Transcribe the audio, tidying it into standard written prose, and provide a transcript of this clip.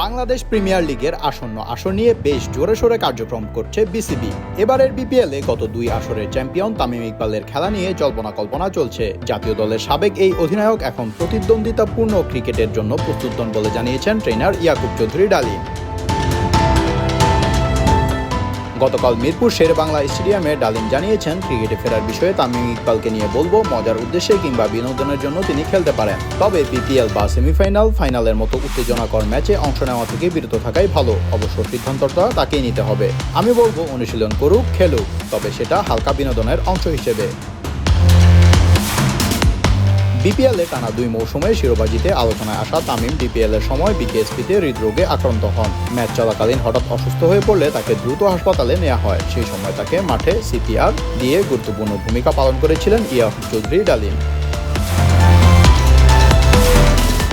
Bangladesh premier লিগের আসন্ন আসর নিয়ে বেশ জোরে সোরে কার্যক্রম করছে বিসিবি। এবারের বিপিএলে গত 2 আসরের চ্যাম্পিয়ন তামিম ইকবালের খেলা নিয়ে জল্পনা কল্পনা চলছে। জাতীয় দলের সাবেক এই অধিনায়ক এখন প্রতিদ্বন্দ্বিতাপূর্ণ ক্রিকেটের জন্য প্রস্তুত নন বলে জানিয়েছেন ট্রেনার ইয়াকুব চৌধুরী ডালিম। গতকাল মিরপুর শেরেবাংলা স্টেডিয়ামে ডালিম জানিয়েছেন, ক্রিকেটে ফেরার বিষয়ে তামিম ইকবালকে নিয়ে বলবো, মজার উদ্দেশ্যে কিংবা বিনোদনের জন্য তিনি খেলতে পারেন। তবে বিপিএল বা সেমিফাইনাল, ফাইনালের মতো উত্তেজনাকর ম্যাচে অংশ নেওয়া থেকে বিরত থাকাই ভালো। অবশ্য সিদ্ধান্তটা তাকেই নিতে হবে। আমি বলবো অনুশীলন করুক, খেলুক, তবে সেটা হালকা বিনোদনের অংশ হিসেবে। বিপিএলে টানা 2 মৌসুমে শিরোপা জিতে আলোচনায় আসা তামিম বিপিএলের সময় বিকেএসপিতে হৃদরোগে আক্রান্ত হন। ম্যাচ চলাকালীন হঠাৎ অসুস্থ হয়ে পড়লে তাকে দ্রুত হাসপাতালে নেওয়া হয়। সেই সময় তাকে মাঠে সিপিআর দিয়ে গুরুত্বপূর্ণ ভূমিকা পালন করেছিলেন ইয়াকুব চৌধুরী ডালিম।